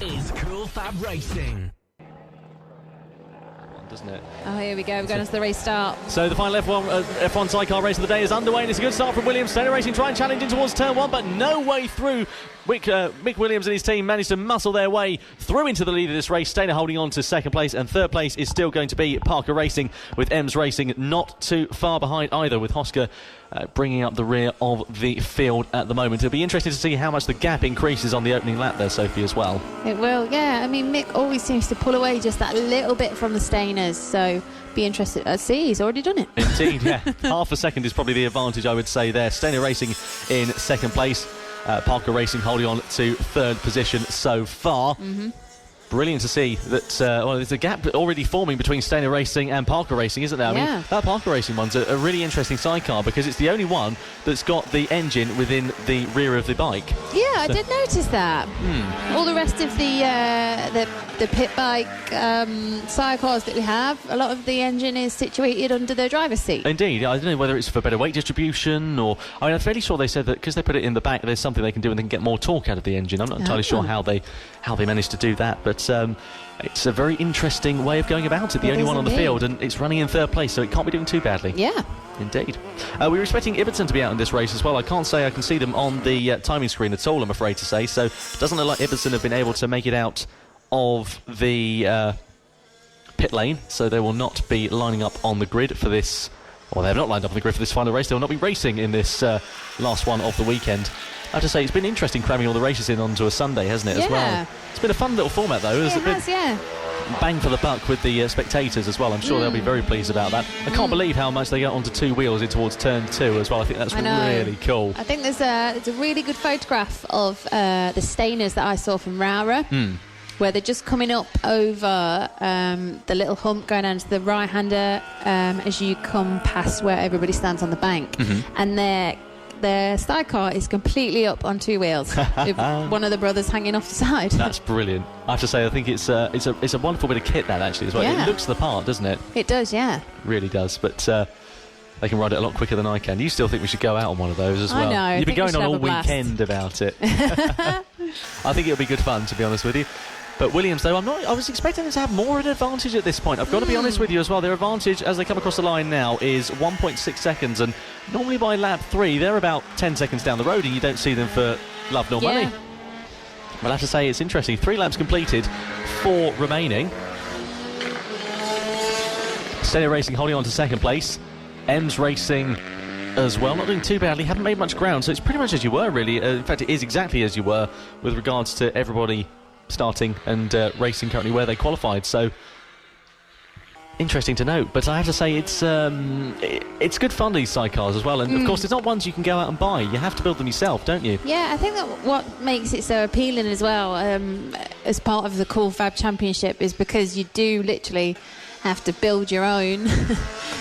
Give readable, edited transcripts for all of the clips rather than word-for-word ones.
is Cool FAB-Racing. Doesn't it? Oh, here we go. We're going to the race start. So the final F1 sidecar race of the day is underway, and it's a good start from Williams. Taylor Racing trying challenging towards turn one, but no way through. Mick Williams and his team managed to muscle their way through into the lead of this race. Stainer holding on to second place, and third place is still going to be Parker Racing, with Ems Racing not too far behind either, with Hosker bringing up the rear of the field at the moment. It'll be interesting to see how much the gap increases on the opening lap there, Sophie, as well. It will, yeah. I mean, Mick always seems to pull away just that little bit from the Stainers, so be interested to see. He's already done it. Indeed, yeah. Half a second is probably the advantage, I would say, there. Stainer Racing in second place. Parker Racing holding on to third position so far. Mm-hmm. Brilliant to see that. Well, there's a gap already forming between Stainer Racing and Parker Racing, isn't there? I mean, that Parker Racing one's a really interesting sidecar because it's the only one that's got the engine within the rear of the bike. Yeah, I did notice that. All the rest of the pit bike sidecars that we have, a lot of the engine is situated under the driver's seat. Indeed. I don't know whether it's for better weight distribution or... I mean, I'm fairly sure they said that because they put it in the back, there's something they can do and they can get more torque out of the engine. I'm not entirely sure how they managed to do that, but it's a very interesting way of going about it. The only one on the field, and it's running in third place, so it can't be doing too badly. Yeah. Indeed. We were expecting Ibbotson to be out in this race as well. I can't say I can see them on the timing screen at all, I'm afraid to say, so it doesn't look like Ibbotson have been able to make it out of the pit lane, so they will not be lining up on the grid for this, or they've not lined up on the grid for this final race. They will not be racing in this last one of the weekend. I have to say, it's been interesting cramming all the races in onto a Sunday, hasn't it, as well? It's been a fun little format, though. It has, yeah. Bang for the buck with the spectators as well. I'm sure they'll be very pleased about that. I can't believe how much they get onto two wheels in towards turn two as well. I think that's really cool. I think there's a really good photograph of the Stainers that I saw from Rara, where they're just coming up over the little hump going down to the right-hander as you come past where everybody stands on the bank. And their sidecar is completely up on two wheels, with one of the brothers hanging off the side. That's brilliant. I have to say, I think it's a wonderful bit of kit, that, actually, as well. Yeah. It looks the part, doesn't it? It does, yeah. Really does, but they can ride it a lot quicker than I can. You still think we should go out on one of those as well? I know. You've been going on all weekend about it. I think it'll be good fun, to be honest with you. But Williams, though, I was expecting them to have more of an advantage at this point. I've got to be honest with you as well. Their advantage, as they come across the line now, is 1.6 seconds. And normally by lap 3, they're about 10 seconds down the road, and you don't see them for love nor money. But I have to say, it's interesting. 3 laps completed, 4 remaining. Stainer Racing holding on to second place. Ems Racing as well, not doing too badly, haven't made much ground, so it's pretty much as you were, really. In fact, it is exactly as you were with regards to everybody starting and racing currently where they qualified, so interesting to note. But I have to say, it's good fun, these sidecars as well, and of course it's not ones you can go out and buy. You have to build them yourself, don't you? Yeah, I think that what makes it so appealing as well, as part of the Cool Fab Championship, is because you do literally have to build your own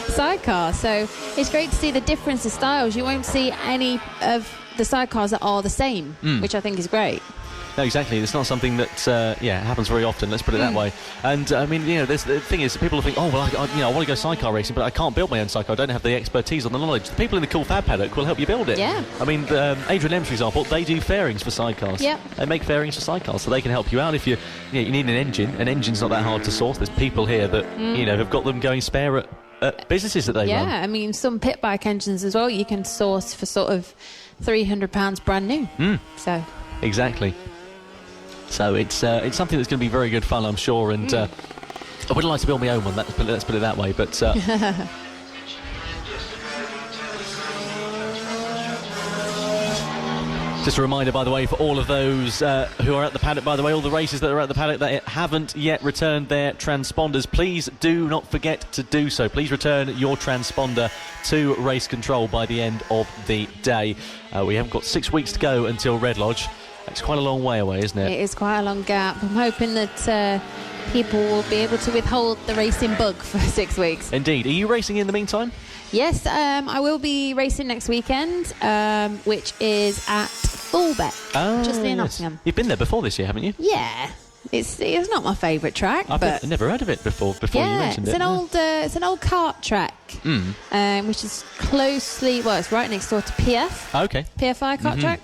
sidecar, so it's great to see the difference of styles. You won't see any of the sidecars that are the same, which I think is great. No, exactly. It's not something that happens very often. Let's put it that way. And I mean, the thing is, people think, oh well, I want to go sidecar racing, but I can't build my own sidecar. I don't have the expertise or the knowledge. The people in the Cool Fab paddock will help you build it. Yeah. I mean, Adrian Ems, for example, they do fairings for sidecars. Yeah. They make fairings for sidecars, so they can help you out if you need an engine. An engine's not that hard to source. There's people here that have got them going spare at businesses that they run. Yeah, I mean, some pit bike engines as well you can source for sort of £300 brand new. So exactly. So it's something that's going to be very good fun, I'm sure, and I would like to build my own one, let's put it that way, but just a reminder, by the way, for all of those who are at the paddock, by the way, all the races that are at the paddock that haven't yet returned their transponders, please do not forget to do so. Please return your transponder to race control by the end of the day. We haven't got 6 weeks to go until Red Lodge. It's quite a long way away, isn't it? It is quite a long gap. I'm hoping that people will be able to withhold the racing bug for 6 weeks. Indeed. Are you racing in the meantime? Yes, I will be racing next weekend, which is at Fullbeck, just near Nottingham. You've been there before this year, haven't you? Yeah. It's not my favourite track. I've never heard of it before you mentioned it. It's an old kart track, which is it's right next door to PF. Okay. PFI kart track.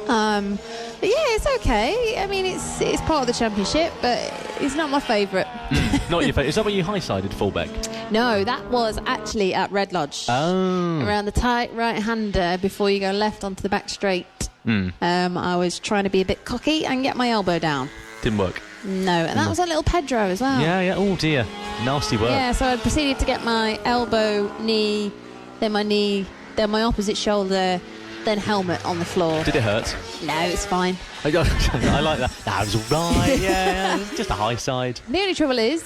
But yeah, it's okay. I mean, it's part of the championship, but it's not my favourite. Not your favourite. Is that where you high-sided fullback? No, that was actually at Red Lodge. Oh. Around the tight right-hander before you go left onto the back straight. I was trying to be a bit cocky and get my elbow down. Didn't work. No, and that was on Little Pedro as well. Yeah. Oh dear, nasty work. Yeah, so I proceeded to get my elbow, knee, then my opposite shoulder, then helmet on the floor. Did it hurt? No, it's fine. I like that. That was alright. Yeah, just a high side. The only trouble is,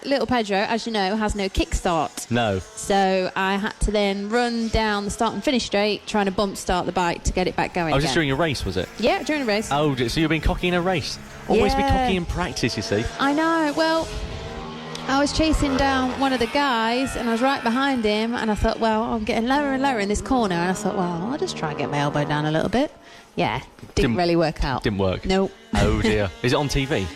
Little Pedro, as you know, has no kickstart. No. So I had to then run down the start and finish straight, trying to bump start the bike to get it back going. Oh, was this during a race, was it? Yeah, during a race. Oh, so you've been cocky in a race? Always be cocky in practice, you see. I know. Well, I was chasing down one of the guys and I was right behind him, and I thought, well, I'm getting lower and lower in this corner, and I thought, well, I'll just try and get my elbow down a little bit. Yeah, didn't really work out. Didn't work? Nope. Oh dear. Is it on TV?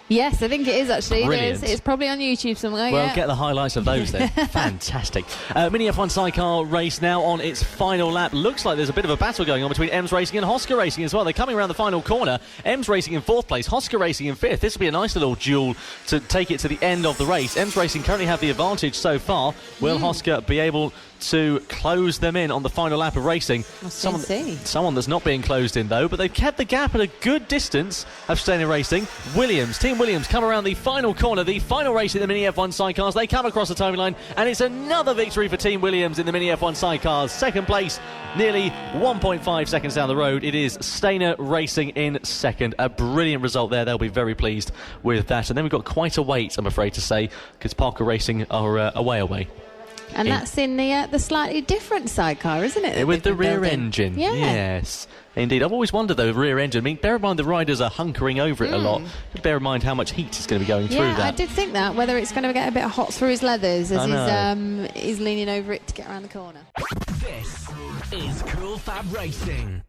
Yes, I think it is actually. Brilliant. It's probably on YouTube somewhere. Well, yeah. get the highlights of those then. Fantastic. MiniF1 Sidecar race now on its final lap. Looks like there's a bit of a battle going on between Ems Racing and Hosker Racing as well. They're coming around the final corner. Ems Racing in 4th place, Hosker Racing in 5th. This will be a nice little duel to take it to the end of the race. Ems Racing currently have the advantage so far. Will Hosker be able to close them in on the final lap of racing? Someone that's not being closed in though, but they've kept the gap at a good distance of Stayner Racing. Team Williams come around the final corner, the final race in the MiniF1 Sidecars. They come across the timing line, and it's another victory for Team Williams in the MiniF1 Sidecars. Second place, nearly 1.5 seconds down the road. It is Stayner Racing in second. A brilliant result there. They'll be very pleased with that. And then we've got quite a wait, I'm afraid to say, because Parker Racing are away. And that's in the slightly different sidecar, isn't it? With the rear engine. Yeah. Yes, indeed. I've always wondered, though, rear engine. I mean, bear in mind the riders are hunkering over it a lot. Bear in mind how much heat is going to be going through that. Yeah, I did think that, whether it's going to get a bit hot through his leathers as he's leaning over it to get around the corner. This is Cool Fab Racing.